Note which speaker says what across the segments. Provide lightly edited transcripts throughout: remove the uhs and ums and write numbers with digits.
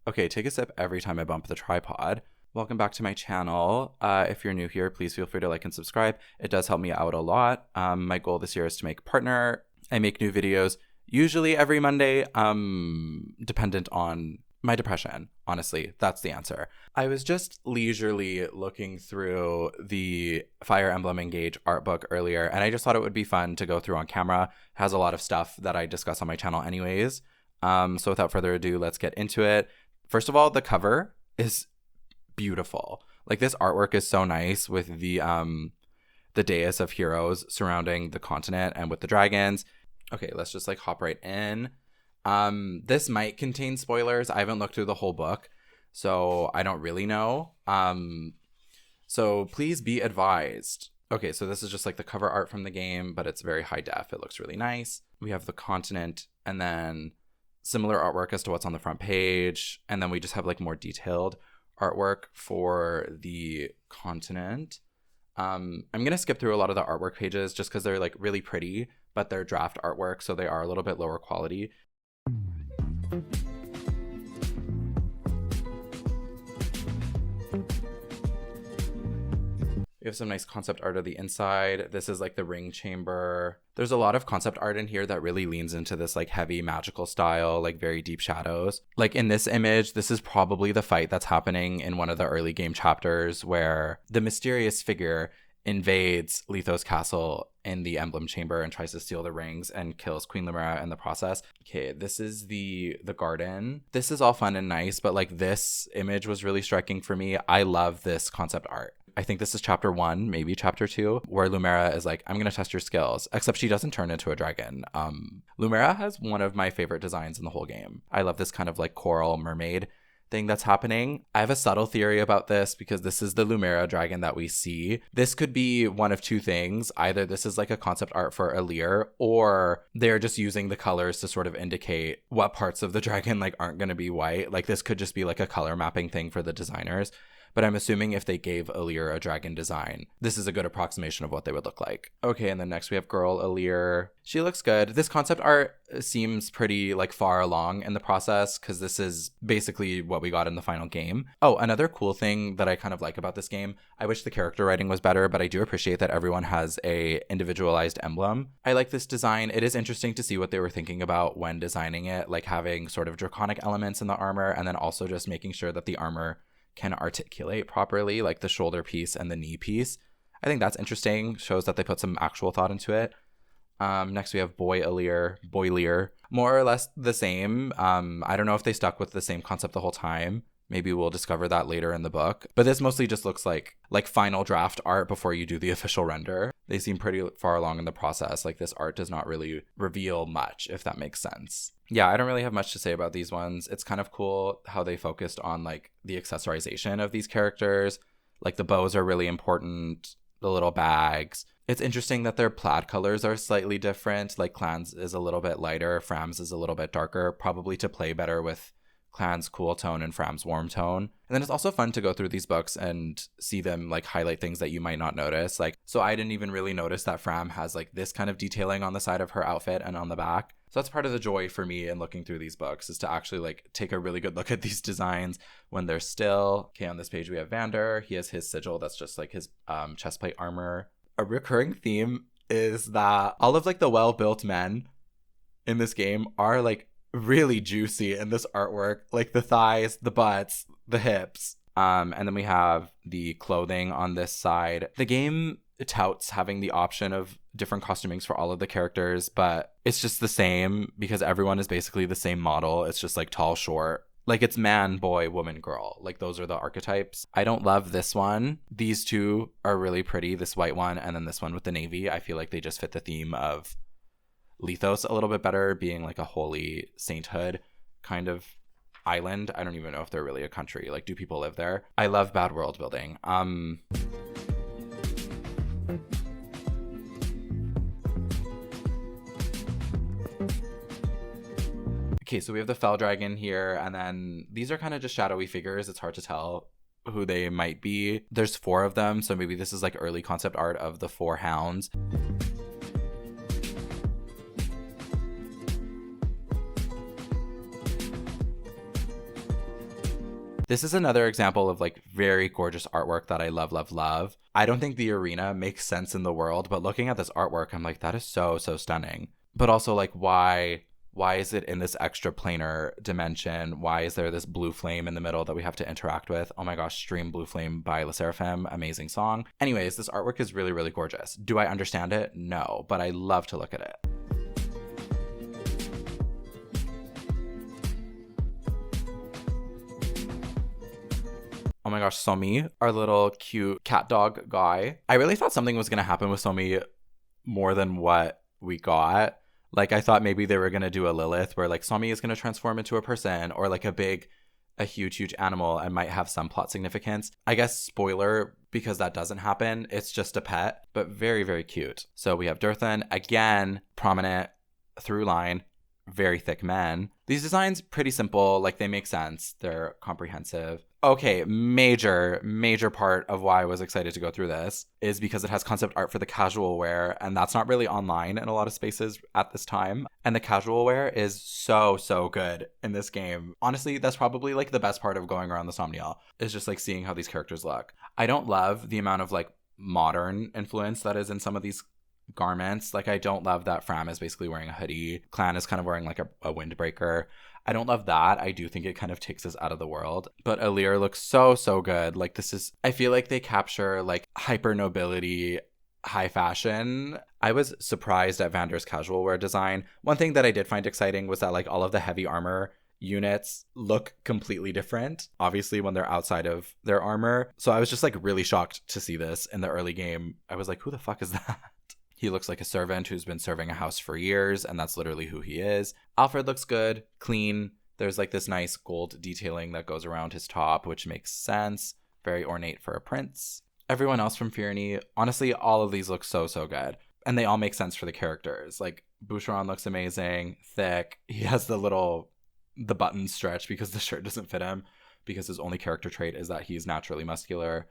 Speaker 1: Okay, take a sip every time I bump the tripod. Welcome back to my channel. If you're new here, please feel free to like and subscribe. It does help me out a lot. My goal this year is to make a partner. I make new videos usually every Monday, dependent on my depression. Honestly, that's the answer. I was just leisurely looking through the Fire Emblem Engage art book earlier, and I just thought it would be fun to go through on camera. It has a lot of stuff that I discuss on my channel anyways. So without further ado, let's get into it. First of all, the cover is beautiful. Like, this artwork is so nice with the dais of heroes surrounding the continent and with the dragons. Okay, let's just like hop right in. This might contain spoilers. I haven't looked through the whole book, so I don't really know. So please be advised. Okay, so this is just like the cover art from the game, but it's very high def. It looks really nice. We have the continent and then similar artwork as to what's on the front page. And then we just have like more detailed artwork for the continent. I'm going to skip through a lot of the artwork pages just because they're like really pretty, but they're draft artwork, so they are a little bit lower quality. We have some nice concept art of the inside. This is like the ring chamber. There's a lot of concept art in here that really leans into this like heavy magical style, like very deep shadows. Like in this image, this is probably the fight that's happening in one of the early game chapters where the mysterious figure invades Lithos castle in the emblem chamber and tries to steal the rings and kills Queen Lumera in the process. Okay, this is the garden. This is all fun and nice, but like this image was really striking for me. I love this concept art. I think this is chapter 1, maybe chapter 2, where Lumera is like, I'm going to test your skills, except she doesn't turn into a dragon. Lumera has one of my favorite designs in the whole game. I love this kind of like coral mermaid thing that's happening. I have a subtle theory about this because this is the Lumera dragon that we see. This could be one of two things. Either this is like a concept art for Alir, or they're just using the colors to sort of indicate what parts of the dragon like aren't going to be white. Like this could just be like a color mapping thing for the designers. But I'm assuming if they gave Alir a dragon design, this is a good approximation of what they would look like. Okay, and then next we have girl Alir. She looks good. This concept art seems pretty like far along in the process because this is basically what we got in the final game. Oh, another cool thing that I kind of like about this game, I wish the character writing was better, but I do appreciate that everyone has a individualized emblem. I like this design. It is interesting to see what they were thinking about when designing it, like having sort of draconic elements in the armor and then also just making sure that the armor can articulate properly, like the shoulder piece and the knee piece. I think that's interesting. Shows that they put some actual thought into it. Next we have Boylier. More or less the same. I don't know if they stuck with the same concept the whole time. Maybe we'll discover that later in the book. But this mostly just looks like final draft art before you do the official render. They seem pretty far along in the process. Like this art does not really reveal much, if that makes sense. Yeah, I don't really have much to say about these ones. It's kind of cool how they focused on like the accessorization of these characters. Like the bows are really important, the little bags. It's interesting that their plaid colors are slightly different. Like Clan's is a little bit lighter, Fram's is a little bit darker, probably to play better with Clan's cool tone and Fram's warm tone. And then it's also fun to go through these books and see them like highlight things that you might not notice. Like, so I didn't even really notice that Fram has like this kind of detailing on the side of her outfit and on the back. So that's part of the joy for me in looking through these books, is to actually like take a really good look at these designs when they're still. Okay, on this page we have Vander. He has his sigil. That's just like his chestplate armor. A recurring theme is that all of like the well-built men in this game are like really juicy in this artwork, like the thighs, the butts, the hips. And then we have the clothing on this side. The game touts having the option of different costumings for all of the characters, but it's just the same because everyone is basically the same model. It's just like tall, short. Like it's man, boy, woman, girl. Like those are the archetypes. I don't love this one. These two are really pretty, this white one and then this one with the navy. I feel like they just fit the theme of Lithos a little bit better, being like a holy sainthood kind of island. I don't even know if they're really a country. Like, do people live there? I love bad world building. Okay, so we have the Fell Dragon here, and then these are kind of just shadowy figures. It's hard to tell who they might be. There's 4 of them, so maybe this is like early concept art of the 4 hounds. This is another example of like very gorgeous artwork that I love, love, love. I don't think the arena makes sense in the world, but looking at this artwork, I'm like, that is so, so stunning. But also like, why is it in this extra planar dimension? Why is there this blue flame in the middle that we have to interact with? Oh my gosh, Stream Blue Flame by Le Seraphim. Amazing song. Anyways, this artwork is really, really gorgeous. Do I understand it? No, but I love to look at it. Oh my gosh, Somi, our little cute cat dog guy. I really thought something was going to happen with Somi more than what we got. Like, I thought maybe they were going to do a Lilith where, like, Somi is going to transform into a person or, like, a huge, huge animal and might have some plot significance. I guess, spoiler, because that doesn't happen. It's just a pet, but very, very cute. So we have Durthan, again, prominent through line, very thick men. These designs, pretty simple. Like, they make sense. They're comprehensive. Okay, major part of why I was excited to go through this is because it has concept art for the casual wear, and that's not really online in a lot of spaces at this time. And the casual wear is so, so good in this game. Honestly, that's probably like the best part of going around the Somniel, is just like seeing how these characters look. I don't love the amount of like modern influence that is in some of these garments. Like, I don't love that Fram is basically wearing a hoodie. Clan is kind of wearing like a windbreaker. I don't love that. I do think it kind of takes us out of the world. But Alir looks so, so good. Like, I feel like they capture like hyper nobility, high fashion. I was surprised at Vander's casual wear design. One thing that I did find exciting was that like all of the heavy armor units look completely different, obviously, when they're outside of their armor. So I was just like really shocked to see this in the early game. I was like, who the fuck is that? He looks like a servant who's been serving a house for years, and that's literally who he is. Alfred looks good, clean. There's like this nice gold detailing that goes around his top, which makes sense. Very ornate for a prince. Everyone else from Fiorni, honestly, all of these look so, so good. And they all make sense for the characters. Like, Boucheron looks amazing, thick. He has the buttons stretch because the shirt doesn't fit him, because his only character trait is that he's naturally muscular.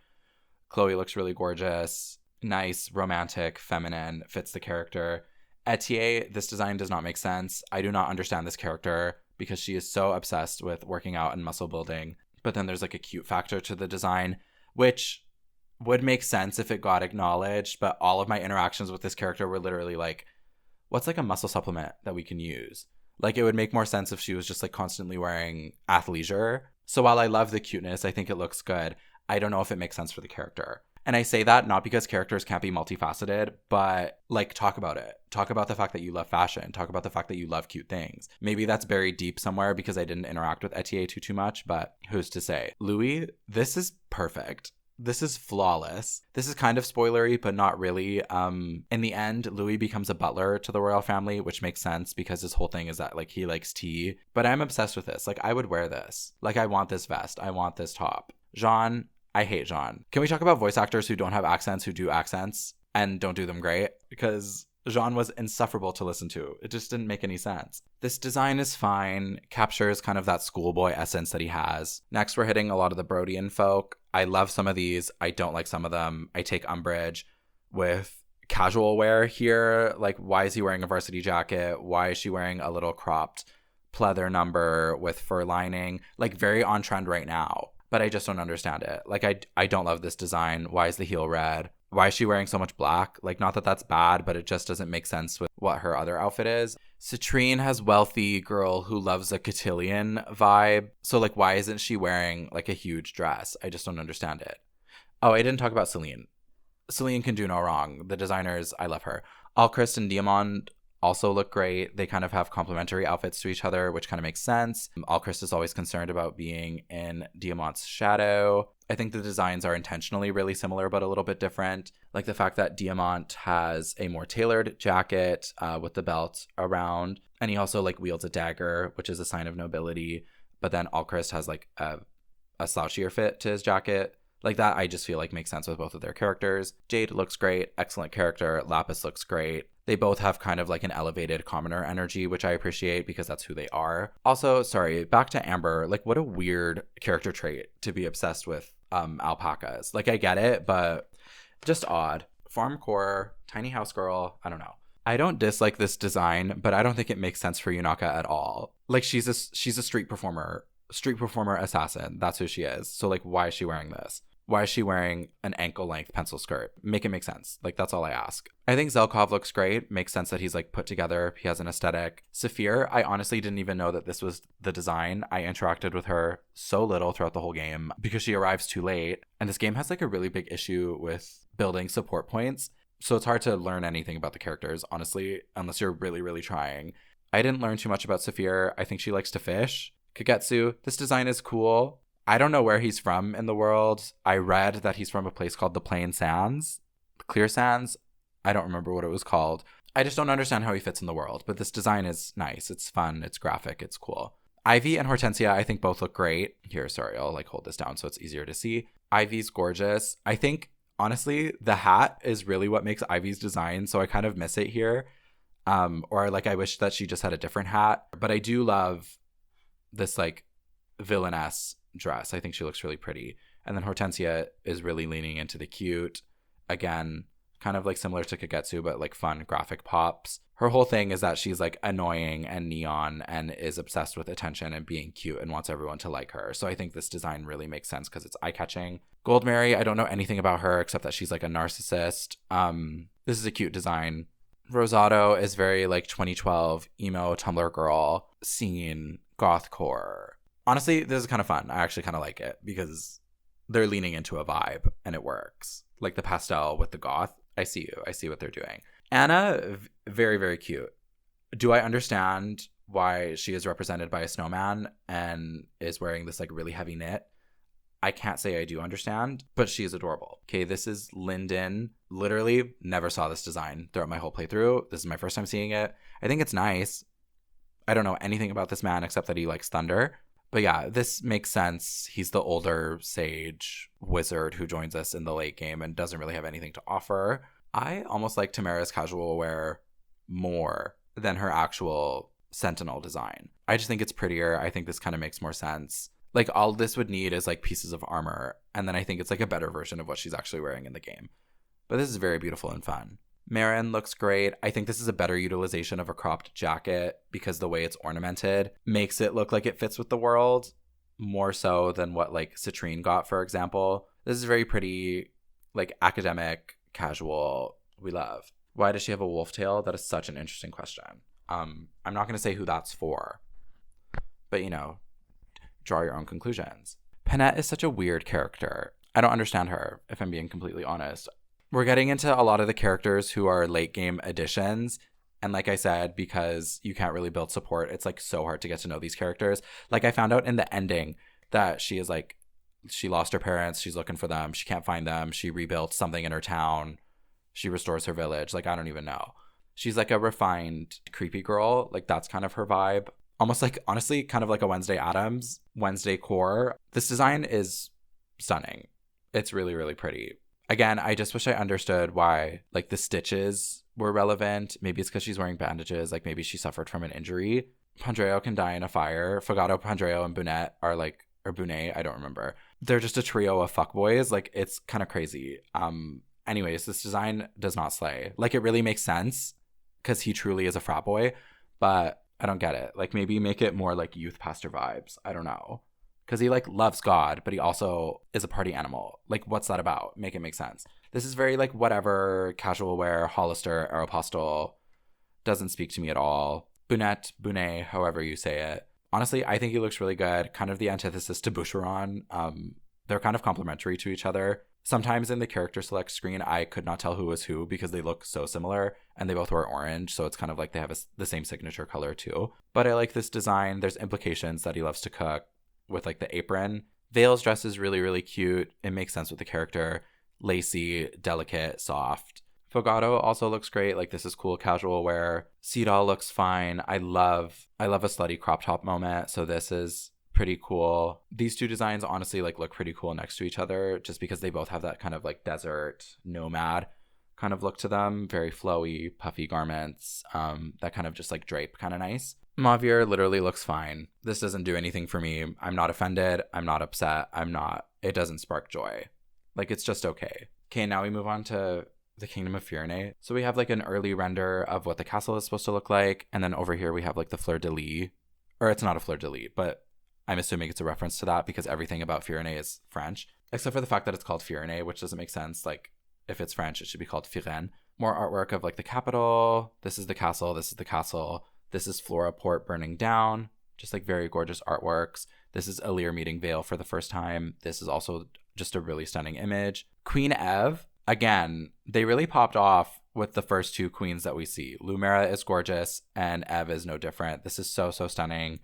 Speaker 1: Chloe looks really gorgeous. Nice, romantic, feminine, fits the character. Etier, this design does not make sense. I do not understand this character because she is so obsessed with working out and muscle building. But then there's like a cute factor to the design, which would make sense if it got acknowledged. But all of my interactions with this character were literally like, what's like a muscle supplement that we can use? Like, it would make more sense if she was just like constantly wearing athleisure. So while I love the cuteness, I think it looks good. I don't know if it makes sense for the character. And I say that not because characters can't be multifaceted, but like, talk about it. Talk about the fact that you love fashion. Talk about the fact that you love cute things. Maybe that's buried deep somewhere because I didn't interact with Etier too much, but who's to say? Louis, this is perfect. This is flawless. This is kind of spoilery, but not really. In the end, Louis becomes a butler to the royal family, which makes sense because his whole thing is that like he likes tea. But I'm obsessed with this. Like, I would wear this. Like, I want this vest. I want this top. Jean, I hate Jean. Can we talk about voice actors who don't have accents, who do accents and don't do them great? Because Jean was insufferable to listen to. It just didn't make any sense. This design is fine, captures kind of that schoolboy essence that he has. Next, we're hitting a lot of the Brodian folk. I love some of these. I don't like some of them. I take umbrage with casual wear here. Like, why is he wearing a varsity jacket? Why is she wearing a little cropped pleather number with fur lining? Like, very on trend right now. But I just don't understand it. Like, I don't love this design. Why is the heel red? Why is she wearing so much black? Like, not that that's bad, but it just doesn't make sense with what her other outfit is. Citrine has wealthy girl who loves a cotillion vibe. So, like, why isn't she wearing, like, a huge dress? I just don't understand it. Oh, I didn't talk about Celine. Celine can do no wrong. The designers, I love her. Alchrist and Diamond also look great. They kind of have complementary outfits to each other, which kind of makes sense. Alchrist is always concerned about being in Diamant's shadow. I think the designs are intentionally really similar, but a little bit different. Like the fact that Diamant has a more tailored jacket with the belt around. And he also like wields a dagger, which is a sign of nobility. But then Alchrist has like a slouchier fit to his jacket. Like that, I just feel like makes sense with both of their characters. Jade looks great. Excellent character. Lapis looks great. They both have kind of like an elevated commoner energy, which I appreciate because that's who they are. Also, sorry, back to Amber. Like, what a weird character trait to be obsessed with alpacas. Like, I get it, but just odd. Farm core, tiny house girl, I don't know. I don't dislike this design, but I don't think it makes sense for Yunaka at all. Like, she's a street performer. street performer assassin. That's who she is. So like, why is she wearing this? Why is she wearing an ankle length pencil skirt? Make it make sense. Like, that's all I ask. I think Zelkov looks great. Makes sense that he's like put together. He has an aesthetic. Saphir, I honestly didn't even know that this was the design. I interacted with her so little throughout the whole game because she arrives too late. And this game has like a really big issue with building support points. So it's hard to learn anything about the characters, honestly, unless you're really, really trying. I didn't learn too much about Saphir. I think she likes to fish. Kagetsu, this design is cool. I don't know where he's from in the world. I read that he's from a place called the Plain Sands, the Clear Sands. I don't remember what it was called. I just don't understand how he fits in the world, but this design is nice. It's fun. It's graphic. It's cool. Ivy and Hortensia, I think both look great. Here, sorry, I'll like hold this down so it's easier to see. Ivy's gorgeous. I think, honestly, the hat is really what makes Ivy's design, so I kind of miss it here. Or like I wish that she just had a different hat. But I do love this like villainess dress. I think she looks really pretty. And then Hortensia is really leaning into the cute. Again, kind of like similar to Kagetsu, but like fun graphic pops. Her whole thing is that she's like annoying and neon and is obsessed with attention and being cute and wants everyone to like her. So I think this design really makes sense because it's eye-catching. Goldmary, I don't know anything about her except that she's like a narcissist. This is a cute design. Rosado is very like 2012 emo Tumblr girl scene gothcore. Honestly, this is kind of fun. I actually kind of like it because they're leaning into a vibe and it works. Like the pastel with the goth. I see you. I see what they're doing. Anna, very, very cute. Do I understand why she is represented by a snowman and is wearing this like really heavy knit? I can't say I do understand, but she is adorable. Okay, this is Linden. Literally never saw this design throughout my whole playthrough. This is my first time seeing it. I think it's nice. I don't know anything about this man except that he likes thunder. But yeah, this makes sense. He's the older sage wizard who joins us in the late game and doesn't really have anything to offer. I almost like Tamara's casual wear more than her actual Sentinel design. I just think it's prettier. I think this kind of makes more sense. Like, all this would need is like pieces of armor, and then I think it's like a better version of what she's actually wearing in the game. But this is very beautiful and fun. Marin looks great. I think this is a better utilization of a cropped jacket because the way it's ornamented makes it look like it fits with the world more so than what like Citrine got, for example. This is very pretty, like academic, casual. We love. Why does she have a wolf tail? That is such an interesting question. I'm not going to say who that's for, but you know, draw your own conclusions. Panette is such a weird character. I don't understand her, if I'm being completely honest. We're getting into a lot of the characters who are late game additions. And like I said, because you can't really build support, it's like so hard to get to know these characters. Like I found out in the ending that she is like, she lost her parents. She's looking for them. She can't find them. She rebuilt something in her town. She restores her village. Like, I don't even know. She's like a refined, creepy girl. Like that's kind of her vibe. Almost like, honestly, kind of like a Wednesday Addams, Wednesday core. This design is stunning. It's really, really pretty. Again, I just wish I understood why like the stitches were relevant. Maybe it's because she's wearing bandages. Like maybe she suffered from an injury. Pandreo can die in a fire. Fogado, Pandreo, and Bunette are like, or Bunet, I don't remember. They're just a trio of fuckboys. Like it's kind of crazy. Anyways, this design does not slay. Like it really makes sense because he truly is a frat boy, but I don't get it. Like maybe make it more like youth pastor vibes. I don't know. Because he like loves God, but he also is a party animal. Like what's that about? Make it make sense. This is very like whatever, casual wear, Hollister, Aeropostale. Doesn't speak to me at all. Bunette, Bunet, however you say it. Honestly, I think he looks really good. Kind of the antithesis to Boucheron. They're kind of complementary to each other. Sometimes in the character select screen, I could not tell who was who because they look so similar and they both wear orange. So it's kind of like they have the same signature color too. But I like this design. There's implications that he loves to cook with like the apron. Vale's dress is really, really cute. It makes sense with the character. Lacy, delicate, soft. Fogado also looks great. Like this is cool casual wear. Seedall looks fine. I love a slutty crop top moment. So this is pretty cool. These two designs honestly like look pretty cool next to each other just because they both have that kind of like desert nomad kind of look to them. Very flowy, puffy garments. That kind of just like drape kind of nice. Mavier literally looks fine. This doesn't do anything for me. I'm not offended. I'm not upset. It doesn't spark joy. Like it's just okay. Okay, now we move on to the Kingdom of Fiorne. So we have like an early render of what the castle is supposed to look like. And then over here we have like the fleur-de-lis. Or it's not a fleur-de-lis, but I'm assuming it's a reference to that because everything about Firenze is French, except for the fact that it's called Firenze, which doesn't make sense. Like, if it's French, it should be called Firenze. More artwork of like the capital. This is the castle. This is the castle. This is Flora Port burning down. Just like very gorgeous artworks. This is Alir meeting Vale for the first time. This is also just a really stunning image. Queen Eve, again, they really popped off with the first two queens that we see. Lumera is gorgeous and Eve is no different. This is so stunning.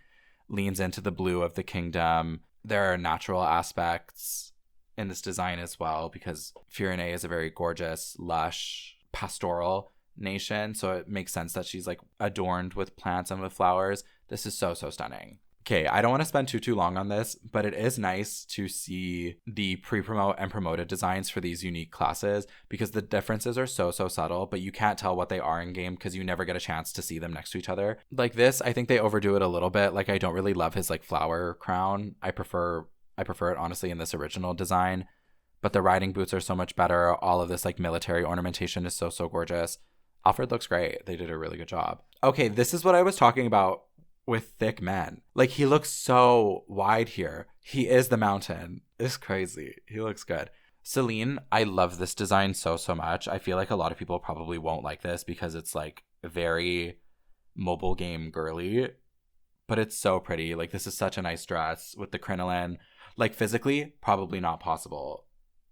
Speaker 1: Leans into the blue of the kingdom. There are natural aspects in this design as well because Firenze is a very gorgeous, lush, pastoral nation. So it makes sense that she's like adorned with plants and with flowers. This is so stunning. Okay, I don't want to spend too long on this, but it is nice to see the pre-promote and promoted designs for these unique classes because the differences are so subtle, but you can't tell what they are in game because you never get a chance to see them next to each other. Like this, I think they overdo it a little bit. Like I don't really love his like flower crown. I prefer it honestly in this original design, but the riding boots are so much better. All of this like military ornamentation is so gorgeous. Alfred looks great. They did a really good job. Okay, this is what I was talking about with thick men. Like he looks so wide here. He is the mountain. It's crazy. He looks good. Celine, I love this design so much. I feel like a lot of people probably won't like this because it's like very mobile game girly, but it's so pretty. Like this is such a nice dress with the crinoline. Like physically, probably not possible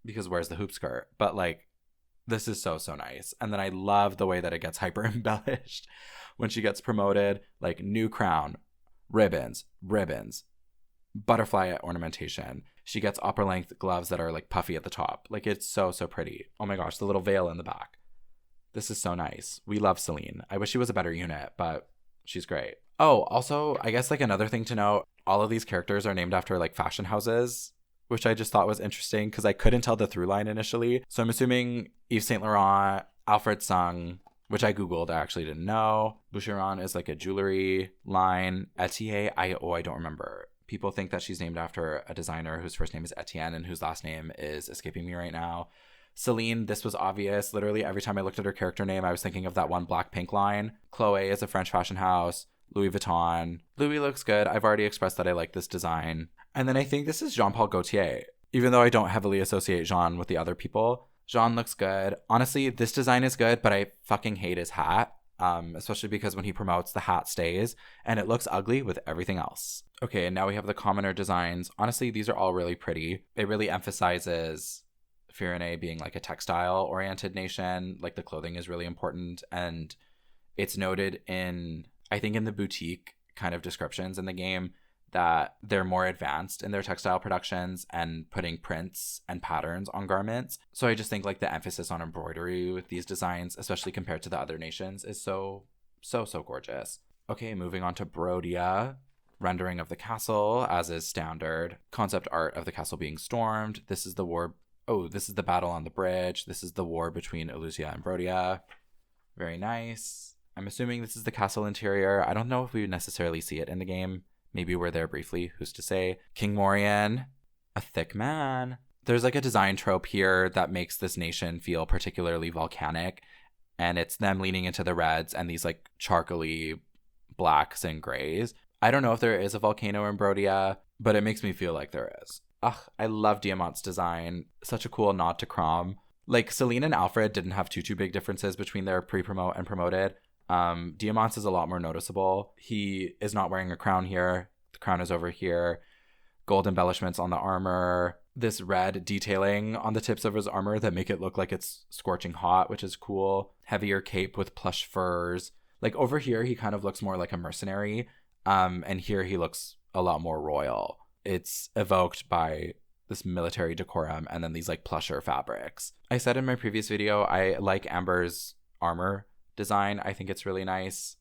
Speaker 1: because where's the hoop skirt? But like this is so nice. And then I love the way that it gets hyper embellished when she gets promoted, like new crown, ribbons, butterfly ornamentation. She gets upper length gloves that are like puffy at the top. Like it's so pretty. Oh my gosh, the little veil in the back. This is so nice. We love Celine. I wish she was a better unit, but she's great. Oh, also, I guess like another thing to note, all of these characters are named after like fashion houses, which I just thought was interesting because I couldn't tell the through line initially. So I'm assuming Yves Saint Laurent, Alfred Sung, which I Googled, I actually didn't know. Boucheron is like a jewelry line. Etier, I don't remember. People think that she's named after a designer whose first name is Etienne and whose last name is escaping me right now. Celine, this was obvious. Literally every time I looked at her character name, I was thinking of that one Blackpink line. Chloe is a French fashion house. Louis Vuitton. Louis looks good. I've already expressed that I like this design. And then I think this is Jean-Paul Gaultier. Even though I don't heavily associate Jean with the other people, Jean looks good. Honestly, this design is good, but I fucking hate his hat. Especially because when he promotes, the hat stays and it looks ugly with everything else. Okay, and now we have the commoner designs. Honestly, these are all really pretty. It really emphasizes Firenze being like a textile-oriented nation. Like the clothing is really important, and it's noted in, I think, in the boutique kind of descriptions in the game that they're more advanced in their textile productions and putting prints and patterns on garments. So I just think like the emphasis on embroidery with these designs, especially compared to the other nations, is so gorgeous. Okay, moving on to Brodia. Rendering of the castle, as is standard. Concept art of the castle being stormed. This is the war. Oh, this is the battle on the bridge. This is the war between Elusia and Brodia. Very nice. I'm assuming this is the castle interior. I don't know if we would necessarily see it in the game. Maybe we're there briefly, who's to say. King Morian, a thick man. There's like a design trope here that makes this nation feel particularly volcanic, and it's them leaning into the reds and these like charcoaly blacks and grays. I don't know if there is a volcano in Brodia, but it makes me feel like there is. Ugh, I love Diamant's design. Such a cool nod to Crom. Like Celine and Alfred didn't have too big differences between their pre-promote and promoted. Diamant's is a lot more noticeable. He is not wearing a crown here. The crown is over here. Gold embellishments on the armor. This red detailing on the tips of his armor that make it look like it's scorching hot, which is cool. Heavier cape with plush furs. Like over here, he kind of looks more like a mercenary. And here he looks a lot more royal. It's evoked by this military decorum and then these like plusher fabrics. I said in my previous video, I like Amber's armor design. I think it's really nice.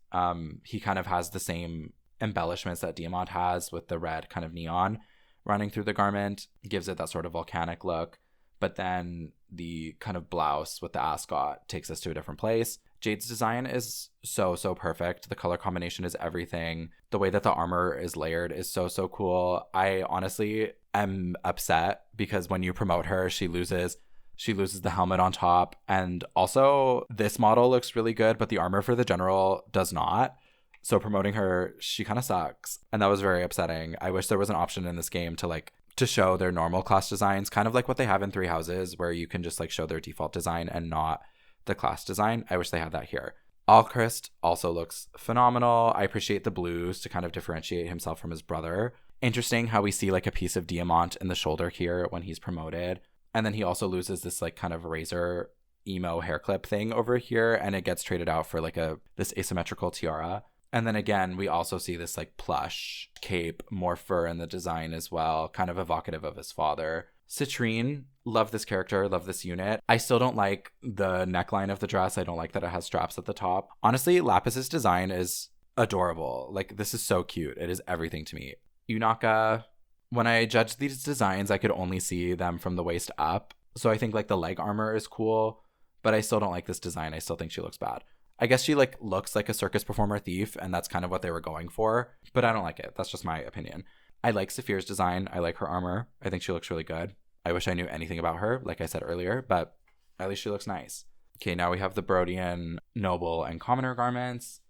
Speaker 1: He kind of has the same embellishments that Diamant has with the red kind of neon running through the garment. Gives it that sort of volcanic look. But then the kind of blouse with the ascot takes us to a different place. Jade's design is so perfect. The color combination is everything. The way that the armor is layered is so cool. I honestly am upset because when you promote her, she loses the helmet on top. And also this model looks really good, but the armor for the general does not. So promoting her, she kind of sucks. And that was very upsetting. I wish there was an option in this game to like to show their normal class designs, kind of like what they have in Three Houses, where you can just like show their default design and not the class design. I wish they had that here. Alchrist also looks phenomenal. I appreciate the blues to kind of differentiate himself from his brother. Interesting how we see like a piece of diamant in the shoulder here when he's promoted. And then he also loses this like kind of razor emo hair clip thing over here, and it gets traded out for like this asymmetrical tiara. And then again, we also see this like plush cape, more fur in the design as well, kind of evocative of his father. Citrine, love this character, love this unit. I still don't like the neckline of the dress. I don't like that it has straps at the top. Honestly, Lapis's design is adorable. Like, this is so cute. It is everything to me. Yunaka, when I judged these designs, I could only see them from the waist up. So I think like the leg armor is cool, but I still don't like this design. I still think she looks bad. I guess she like looks like a circus performer thief, and that's kind of what they were going for, but I don't like it. That's just my opinion. I like Saphir's design. I like her armor. I think she looks really good. I wish I knew anything about her, like I said earlier, but at least she looks nice. Okay, now we have the Brodian noble and commoner garments.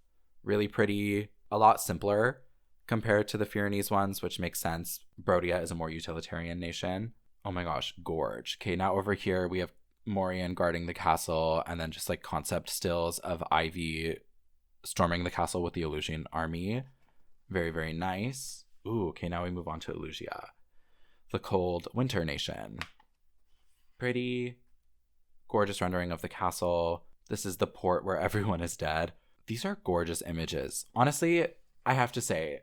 Speaker 1: Really pretty, a lot simpler compared to the Pyrenees ones, which makes sense. Brodia is a more utilitarian nation. Oh my gosh, gorge. Okay, now over here we have Morian guarding the castle, and then just like concept stills of Ivy storming the castle with the Illusian army. Very, very nice. Ooh, okay, now we move on to Illusia, the cold winter nation. Pretty gorgeous rendering of the castle. This is the port where everyone is dead. These are gorgeous images. Honestly, I have to say,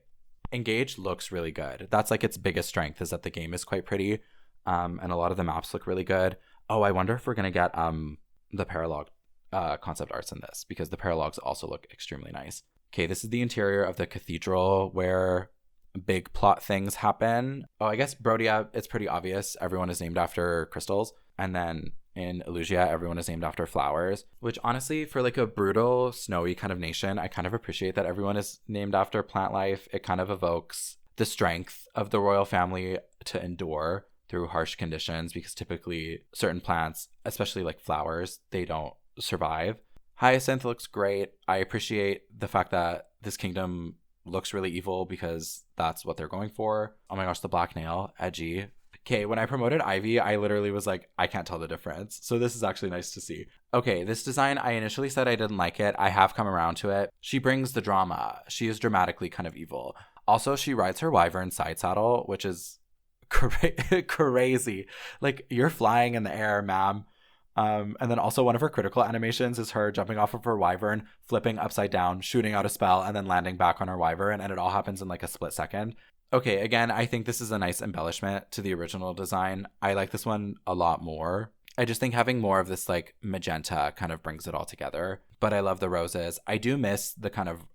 Speaker 1: Engage looks really good. That's like its biggest strength, is that the game is quite pretty, and a lot of the maps look really good. Oh, I wonder if we're gonna get the paralog concept arts in this, because the paralogs also look extremely nice. Okay, this is the interior of the cathedral where big plot things happen. Oh, I guess Brodia, it's pretty obvious. Everyone is named after crystals. And then in Illusia, everyone is named after flowers, which honestly, for like a brutal, snowy kind of nation, I kind of appreciate that everyone is named after plant life. It kind of evokes the strength of the royal family to endure through harsh conditions, because typically certain plants, especially like flowers, they don't survive. Hyacinth looks great. I appreciate the fact that this kingdom looks really evil, because that's what they're going for. Oh my gosh, the black nail, edgy. Okay, when I promoted Ivy, I literally was like, I can't tell the difference. So this is actually nice to see. Okay, this design, I initially said I didn't like it. I have come around to it. She brings the drama. She is dramatically kind of evil. Also, she rides her wyvern side saddle, which is crazy. Like, you're flying in the air, ma'am. And then also one of her critical animations is her jumping off of her wyvern, flipping upside down, shooting out a spell, and then landing back on her wyvern, and it all happens in like a split second. Okay, again, I think this is a nice embellishment to the original design. I like this one a lot more. I just think having more of this like magenta kind of brings it all together. But I love the roses. I do miss the kind of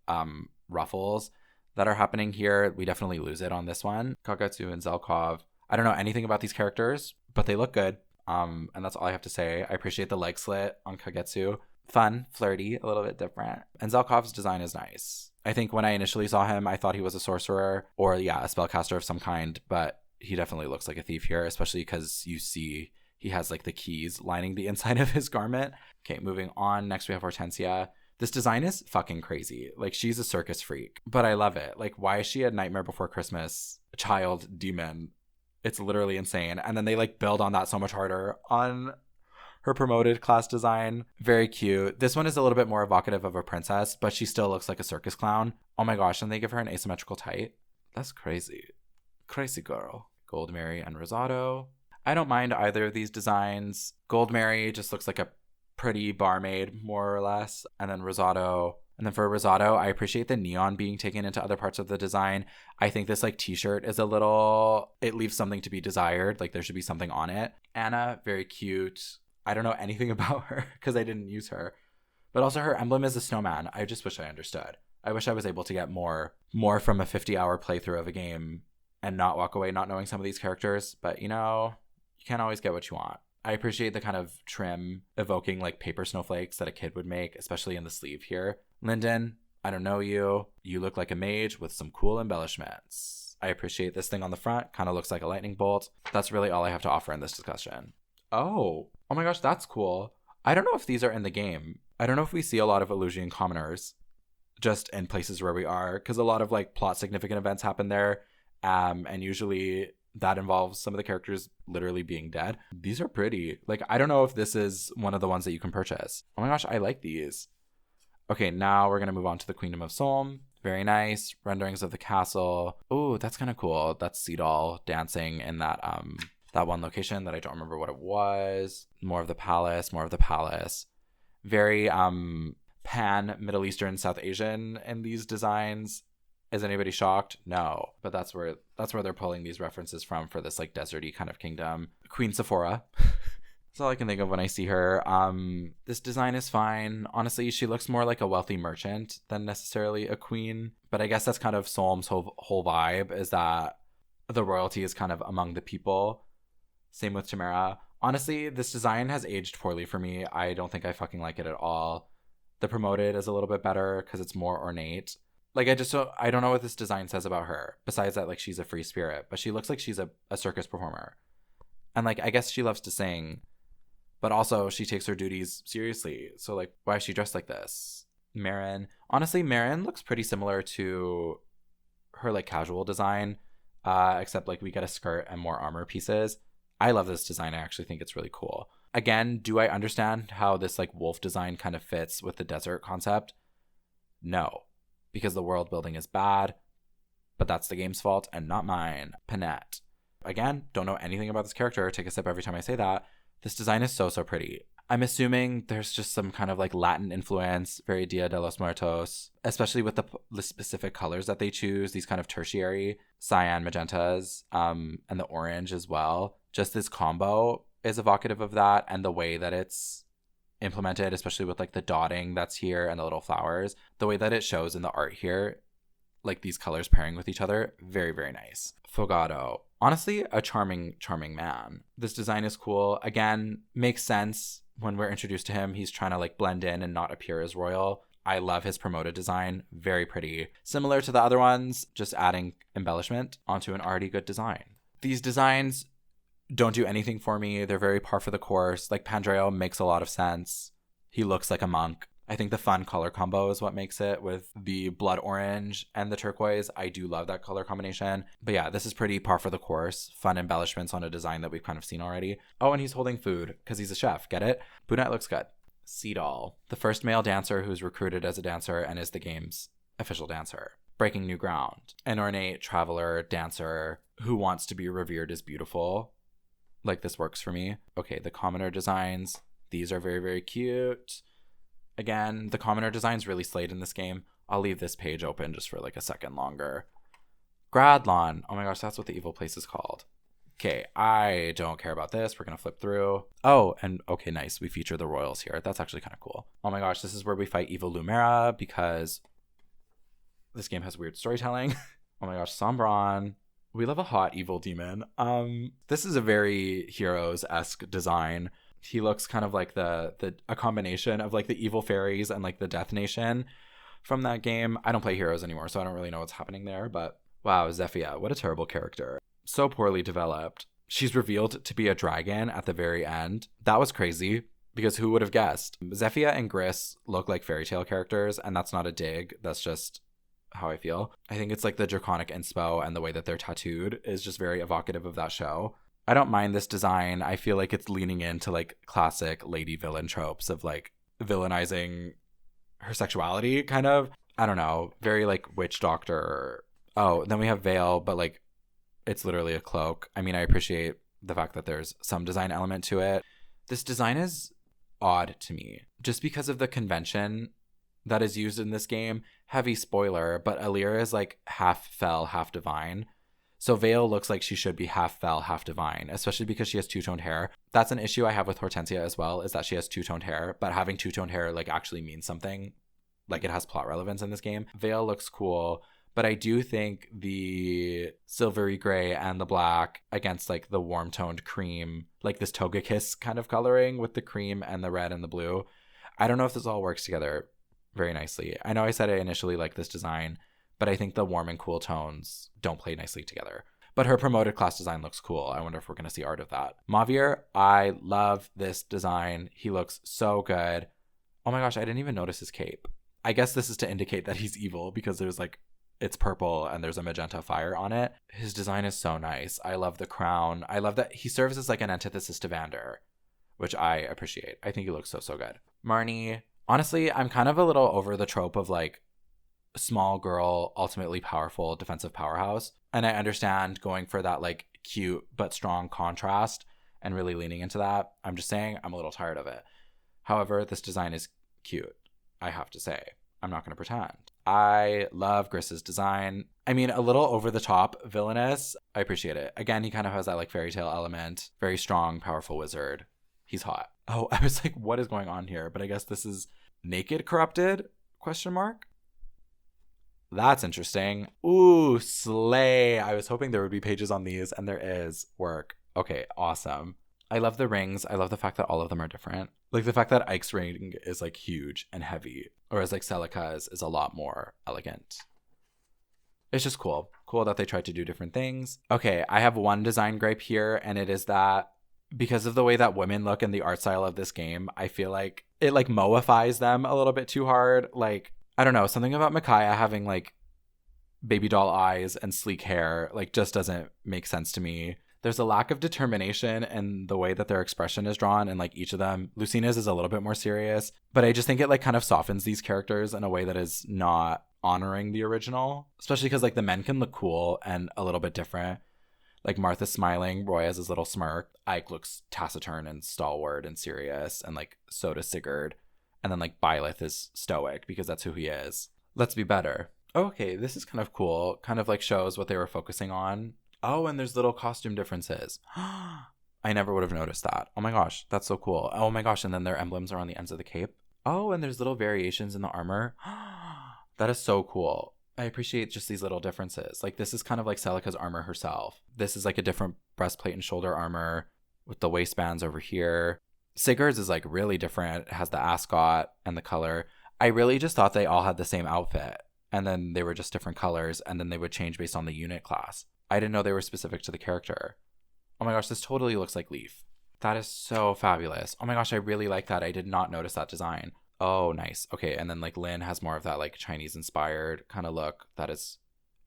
Speaker 1: ruffles that are happening here. We definitely lose it on this one. Kagetsu and Zelkov. I don't know anything about these characters, but they look good. And that's all I have to say. I appreciate the leg slit on Kagetsu. Fun, flirty, a little bit different. And Zelkov's design is nice. I think when I initially saw him, I thought he was a sorcerer or, a spellcaster of some kind, but he definitely looks like a thief here, especially because you see he has like the keys lining the inside of his garment. Okay, moving on. Next we have Hortensia. This design is fucking crazy. Like, she's a circus freak, but I love it. Like, why is she a Nightmare Before Christmas child demon? It's literally insane. And then they like build on that so much harder on her promoted class design. Very cute. This one is a little bit more evocative of a princess, but she still looks like a circus clown. Oh my gosh, and they give her an asymmetrical tight. That's crazy. Crazy girl. Gold Mary and Rosado. I don't mind either of these designs. Gold Mary just looks like a pretty barmaid, more or less. And then Rosado. And then for Rosado, I appreciate the neon being taken into other parts of the design. I think this like t-shirt is a little, it leaves something to be desired. Like, there should be something on it. Anna, very cute. I don't know anything about her because I didn't use her. But also her emblem is a snowman. I just wish I understood. I wish I was able to get more from a 50-hour playthrough of a game and not walk away not knowing some of these characters. But, you can't always get what you want. I appreciate the kind of trim evoking like paper snowflakes that a kid would make, especially in the sleeve here. Lyndon, I don't know you. You look like a mage with some cool embellishments. I appreciate this thing on the front. Kind of looks like a lightning bolt. That's really all I have to offer in this discussion. Oh my gosh, that's cool. I don't know if these are in the game. I don't know if we see a lot of Illusian commoners. just in places where we are, because a lot of like plot significant events happen there, and usually that involves some of the characters literally being dead. These are pretty. Like, I don't know if this is one of the ones that you can purchase. Oh my gosh, I like these. Okay, now we're gonna move on to the Queendom of Solm. Very nice renderings of the castle. Oh, that's kind of cool. That's Seedall dancing in that that one location that I don't remember what it was. More of the palace, more of the palace. Very pan Middle Eastern, South Asian in these designs. Is anybody shocked? No, but that's where they're pulling these references from for this like deserty kind of kingdom. Queen Sephora. That's all I can think of when I see her. This design is fine. Honestly, she looks more like a wealthy merchant than necessarily a queen. But I guess that's kind of Solm's whole vibe, is that the royalty is kind of among the people. Same with Chimera. Honestly, this design has aged poorly for me. I don't think I fucking like it at all. The Promoted is a little bit better because it's more ornate. Like, I don't know what this design says about her, besides that, like, she's a free spirit. But she looks like she's a circus performer. And, like, I guess she loves to sing. But also, she takes her duties seriously. So, like, why is she dressed like this? Marin. Honestly, Marin looks pretty similar to her, like, casual design. Except, like, we get a skirt and more armor pieces. I love this design. I actually think it's really cool. Again, do I understand how this, like, wolf design kind of fits with the desert concept? No. Because the world building is bad. But that's the game's fault and not mine. Panette. Again, don't know anything about this character. Take a sip every time I say that. This design is so pretty. I'm assuming there's just some kind of like Latin influence, very Dia de los Muertos, especially with the specific colors that they choose, these kind of tertiary cyan magentas, and the orange as well. Just this combo is evocative of that, and the way that it's implemented, especially with like the dotting that's here and the little flowers, the way that it shows in the art here, like these colors pairing with each other, very, very nice. Fogado. Honestly, a charming man. This design is cool. Again, makes sense when we're introduced to him. He's trying to like blend in and not appear as royal. I love his Promoted design. Very pretty. Similar to the other ones, just adding embellishment onto an already good design. These designs don't do anything for me. They're very par for the course. Like, Pandreo makes a lot of sense. He looks like a monk. I think the fun color combo is what makes it, with the blood orange and the turquoise. I do love that color combination. But yeah, this is pretty par for the course. Fun embellishments on a design that we've kind of seen already. Oh, and he's holding food because he's a chef. Get it? Brunette looks good. Seedall, the first male dancer who's recruited as a dancer and is the game's official dancer. Breaking new ground. An ornate traveler dancer who wants to be revered as beautiful. Like, this works for me. Okay, the commoner designs. These are very, very cute. Again, the commoner designs really slayed in this game. I'll leave this page open just for like a second longer. Gradlon. Oh my gosh, that's what the evil place is called. Okay, I don't care about this. We're going to flip through. Oh, and okay, nice. We feature the royals here. That's actually kind of cool. Oh my gosh, this is where we fight Evil Lumera because this game has weird storytelling. Oh my gosh, Sombron. We love a hot evil demon. This is a very Heroes-esque design. He looks kind of like a combination of like the evil fairies and like the Death Nation from that game. I don't play Heroes anymore, so I don't really know what's happening there. But wow, Zephyia, what a terrible character. So poorly developed. She's revealed to be a dragon at the very end. That was crazy because who would have guessed? Zephyia and Gris look like fairy tale characters, and that's not a dig. That's just how I feel. I think it's like the draconic inspo and the way that they're tattooed is just very evocative of that show. I don't mind this design. I feel like it's leaning into like classic lady villain tropes of like villainizing her sexuality, kind of. I don't know. Very like witch doctor. Oh, then we have Veil, but like it's literally a cloak. I mean, I appreciate the fact that there's some design element to it. This design is odd to me just because of the convention that is used in this game. Heavy spoiler, but Alira is like half fell, half divine. So Veil looks like she should be half fell, half divine, especially because she has two-toned hair. That's an issue I have with Hortensia as well, is that she has two-toned hair, but having two-toned hair like actually means something. Like, it has plot relevance in this game. Veil looks cool, but I do think the silvery gray and the black against like the warm-toned cream, like this toga kiss kind of coloring with the cream and the red and the blue. I don't know if this all works together very nicely. I know I said I initially like this design, but I think the warm and cool tones don't play nicely together. But her Promoted class design looks cool. I wonder if we're going to see art of that. Mavir, I love this design. He looks so good. Oh my gosh, I didn't even notice his cape. I guess this is to indicate that he's evil because there's like, it's purple and there's a magenta fire on it. His design is so nice. I love the crown. I love that he serves as like an antithesis to Vander, which I appreciate. I think he looks so good. Marnie, honestly, I'm kind of a little over the trope of like small girl, ultimately powerful defensive powerhouse. And I understand going for that like cute but strong contrast and really leaning into that. I'm just saying I'm a little tired of it. However, this design is cute, I have to say. I'm not going to pretend. I love Griss's design. I mean, a little over the top villainous. I appreciate it. Again, he kind of has that like fairy tale element. Very strong, powerful wizard. He's hot. Oh, I was like, what is going on here? But I guess this is naked corrupted? ? That's interesting. Ooh, slay. I was hoping there would be pages on these, and there is. Work. Okay, awesome. I love the rings. I love the fact that all of them are different. Like the fact that Ike's ring is like huge and heavy, whereas like Celica's is a lot more elegant. It's just cool. Cool that they tried to do different things. Okay, I have one design gripe here, and it is that because of the way that women look in the art style of this game, I feel like it like moifies them a little bit too hard. Like, I don't know, something about Micaiah having like baby doll eyes and sleek hair like just doesn't make sense to me. There's a lack of determination in the way that their expression is drawn, and like each of them. Lucina's is a little bit more serious, but I just think it like kind of softens these characters in a way that is not honoring the original, especially because like the men can look cool and a little bit different. Like Martha's smiling, Roy has his little smirk, Ike looks taciturn and stalwart and serious, and like so does Sigurd. And then like Byleth is stoic because that's who he is. Let's be better. Okay, this is kind of cool. Kind of like shows what they were focusing on. Oh, and there's little costume differences. I never would have noticed that. Oh my gosh, that's so cool. Oh my gosh, and then their emblems are on the ends of the cape. Oh, and there's little variations in the armor. That is so cool. I appreciate just these little differences. Like this is kind of like Celica's armor herself. This is like a different breastplate and shoulder armor with the waistbands over here. Sigurd's is like really different. It has the ascot and the color. I really just thought they all had the same outfit, and then they were just different colors, and then they would change based on the unit class. I didn't know they were specific to the character. Oh my gosh, this totally looks like Leaf. That is so fabulous. Oh my gosh, I really like that. I did not notice that design. Oh, nice. Okay, and then like Lynn has more of that like Chinese inspired kind of look that is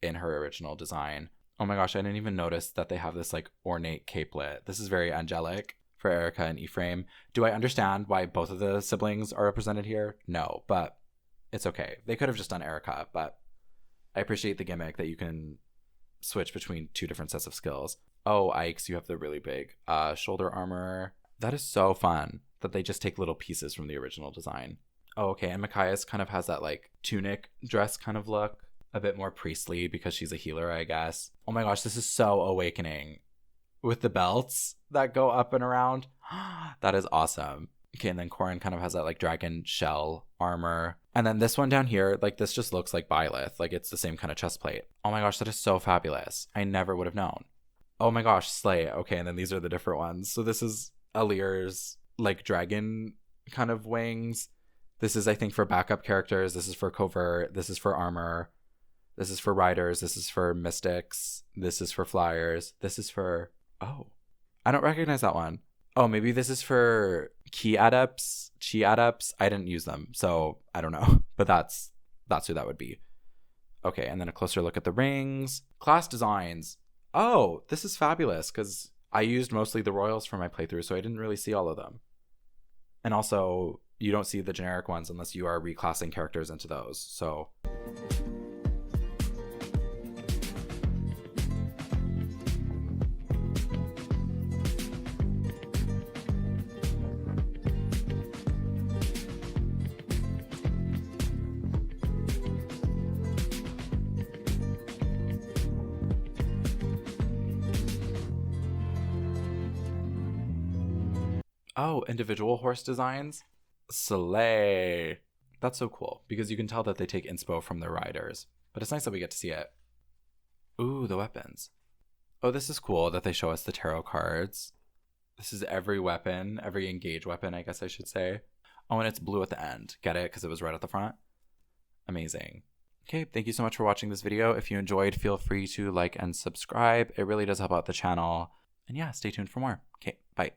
Speaker 1: in her original design. Oh my gosh, I didn't even notice that they have this like ornate capelet. This is very angelic for Erica and Ephraim. Do I understand why both of the siblings are represented here? No, but it's okay. They could have just done Erica, but I appreciate the gimmick that you can switch between two different sets of skills. Oh, Ike's, you have the really big shoulder armor. That is so fun that they just take little pieces from the original design. Oh, okay, and Micaiah's kind of has that like tunic dress kind of look, a bit more priestly because she's a healer, I guess. Oh my gosh, this is so awakening. With the belts that go up and around. That is awesome. Okay, and then Corin kind of has that like dragon shell armor. And then this one down here, like this just looks like Byleth. Like it's the same kind of chest plate. Oh my gosh, that is so fabulous. I never would have known. Oh my gosh, slay. Okay, and then these are the different ones. So this is Alir's like dragon kind of wings. This is, I think, for backup characters. This is for covert. This is for armor. This is for riders. This is for mystics. This is for flyers. This is for... Oh, I don't recognize that one. Oh, maybe this is for chi adepts. I didn't use them, so I don't know. But that's who that would be. Okay, and then a closer look at the rings. Class designs. Oh, this is fabulous because I used mostly the royals for my playthrough, so I didn't really see all of them. And also, you don't see the generic ones unless you are reclassing characters into those, so... Oh, individual horse designs? Slay. That's so cool because you can tell that they take inspo from their riders. But it's nice that we get to see it. Ooh, the weapons. Oh, this is cool that they show us the tarot cards. This is every weapon, every engage weapon, I guess I should say. Oh, and it's blue at the end. Get it? Because it was red at the front. Amazing. Okay, thank you so much for watching this video. If you enjoyed, feel free to like and subscribe. It really does help out the channel. And yeah, stay tuned for more. Okay, bye.